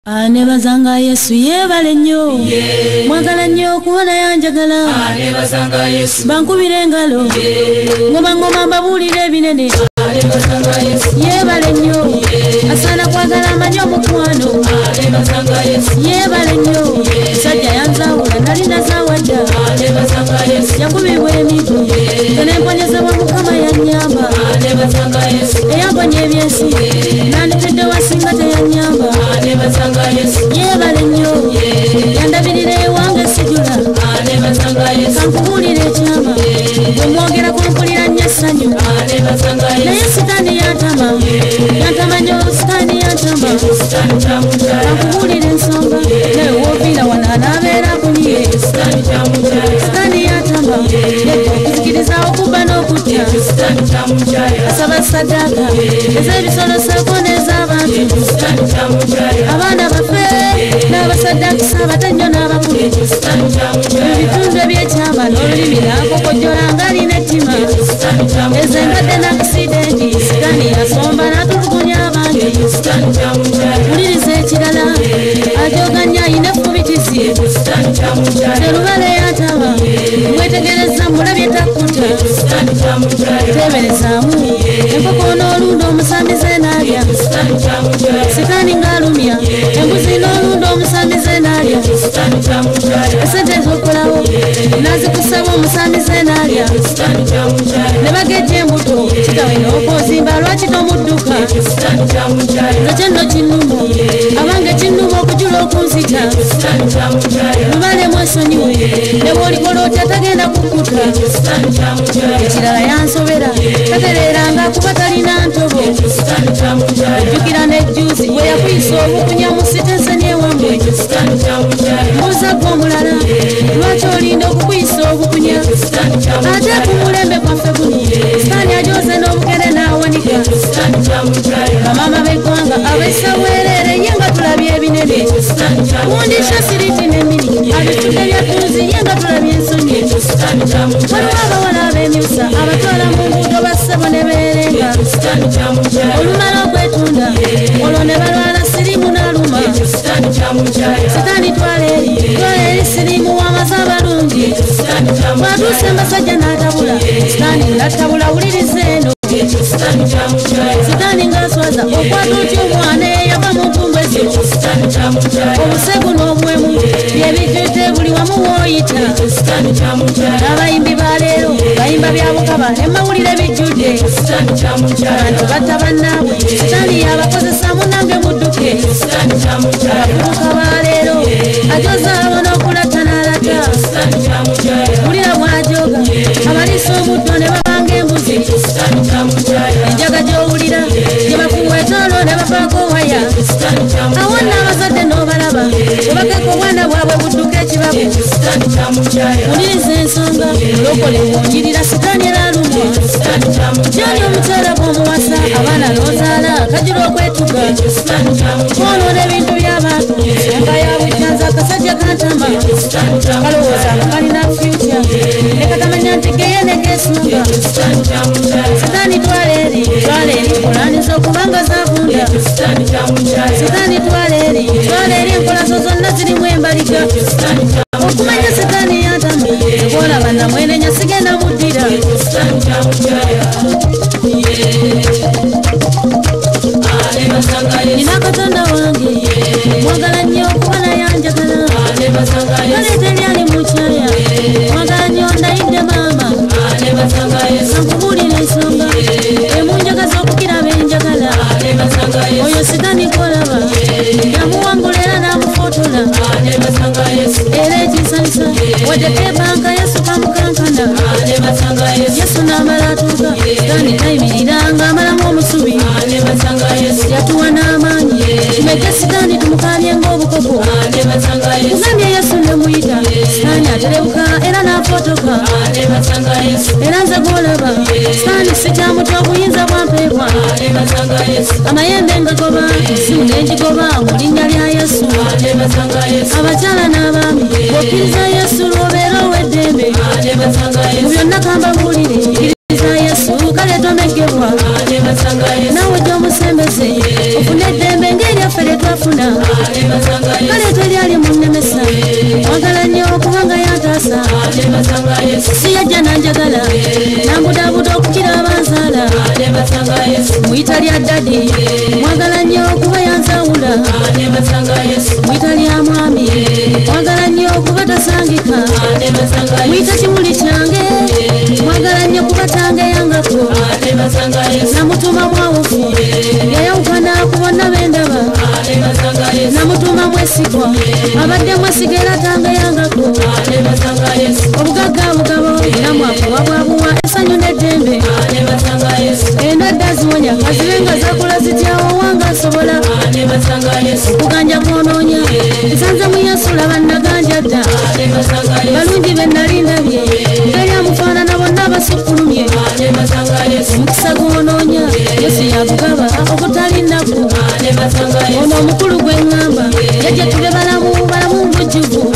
Anebazanga Yesu yebale nnyo mwagala nnyo kuwona yanjagala anebazanga Yesu bankubire engalo ngoma mbabuulire ebinene anebazanga Yesu yebale nnyo asaana kwagala amanyi omukwano anebazanga Yesu yebale nnyo sajja yanzaawula nali nazaawadda anebazanga Yesu yakubibwa emigo tenemponyezebwa mukama yannyamba anebazanga Yesu eyamponya ebyensi nanditedde wasinga teyanyamba anebazanga Yesu yebale nnyo yandabirira ewange sijula anebazanga Yesu kankubuulira ekyama bwemwogera kumpulira nnyo essanyu anebazanga Yesu naye sitaani yantama nnyo sitaani yantama kankubuulira ensonga naye woofiira wano anaabeera akuliye sitaani yantama okuzikiriza okubba n'okutta asaba saddaaka ez'ebisoloseeko n'ez'abantu abaana baffe n'abasaddaakisa abatannyo n'abakulu ebitundu ebyekyama n'olulimi n'akokojjola ng'alina ettima ezo engadde n'akisidenti sitaani yasomba n'atulugunya abangi wuliriza ekirala ajoganya ayina effubitizi terubale yataba mwetegereza mulabye takkuta teberezaamu enkoko n'olunda omusamize n'alya sitaani ng'alumya embuzi n'olunda omusamize n'alya esente ez'okolawo n'azikusaba omusamize n'alya ne bagejja embuto kitawe n'okozimba lwaki tomudduka nakyo nno kinnuma abange kinnuma okujula okunzita lubale mwesonyiwe ne bw'olikola otya tagenda kukkuta ekirala yansobera tatereeranga kuba talina ntobo ojjukira n'ejjuuzi bwe yakuyisa obukunya mu sitenseni ewambwe mbuuza gwe omulala lwaki olinda okukuyisa obukunya ate ku mulembe gwaffe guno sitaani ajoze n'obukere n'awanika bamaama b'eggwanga abesaweerere ye nga tulabye ebinene kundisha siriti n'emiri abitudde byatuuzi ye nga tulabye ensonyi waliwo abawala ab'emyusa abatwala mu nguudo bassebo ne beerenga olumala okwetunda olwo ne balwala sirimu n'aluma sitaani twala eri sirimu w'amaze abalungi bw'atuuse mbasajja n'atabula sitaani ngatabula wuliriza eno sitaani ng'aswaza okwata otya omwana eyava mu ntumbe zo obusegu n'obuwemu byebijjudde buli wamu w'oyita n'abayimbi baleero bayimba byabukaba emawulire bijjudde abantu batta bannaabwe sitaani yabakozesa munange mudduke abavubuka baleero ajoza abo n'okulata n'alata wulira bw'ajoga abaliisa omuddo ne babanga embuzi enjaga gy'owulira gye bakuweeta olwo ne bavaako waya awo n'abazadde n'obalaba obakeka obwana bwabwe budduka ekibabu wuliriza ensonga olokole bwonjirira sitaani eraalumwa gyali omukyala gw'omuwasa abaana n'ozaala kajula okwetuga kwoloola ebintu by'abantu ensonga ya bujjanza akasajja kantama kalowooza kalina fyuca nekatamanya nti geye negesunga sitaani twala eri nkolaniza okubanga zavunda sitaani twala eri enkola zo zonna zirimu embaliga okumanya sitaani yantama olaba namwenenya sigenda muddira nina katonda wange mwagala nnyo okuba nayanjagala kaleeta eryali mukyaya mwagala nnyo ndayidde maama kankubuulira ensonga emunjagaza okukira benjagala oyo sitaani kolaba yamuwangula era n'amufotola era ekinsanyusa wadde ebanka yasuka mukankana yesu n'amala atuuka sitaani tayimiriranga amalamu omusubi yatuwa n'amaanyi tumeke sitaani tumukaabye ng'obukoko kugambye yesu ne muyita sitaani aterebuka era n'afotoka era nze gw'olaba sitaani sikyamutya obuyinza bwampeebwa amayembe ngagoba simu n'engigoba mu linnya lya yesu abakyala n'abaami bw'okkiriza yesu lw'obeera ow'eddembe mu byonna kambabuulire kkiriza yesu kale tomegebwa naawe gy'omusembeze ofune eddembe ng'eryaffe bafuna kale teryali munnemesa mwagala nnyo kubanga yantaasa siyajja nanjagala nambudabuda okukira abanzaala mwita lya ddadi mwagala nnyo kuba yanzawula mwita lya mwami mwagala nnyo kuba tasangika mwita kimuli kyange mwagala nnyo kuba tange yangako namutuma mwawufu yayawukana kubonna bendaba namutuma mwesigwa abadde mwesiga era tange yangako obugagga bugabo era mwakuba bwabuwa essanyu n'eddembe endwadde ziwonya kazibenga zakola zityawo wanga nsobola okuganja kwonoonya nsanze muyasula bannaganja dda balungi be nali ndabye teri amufaanana bonna abasukkulumye omukisa gwonoonya yesu yagugaba okutali nnaku ono omukulu gwe ŋŋamba yajja tube balamu bujjuvu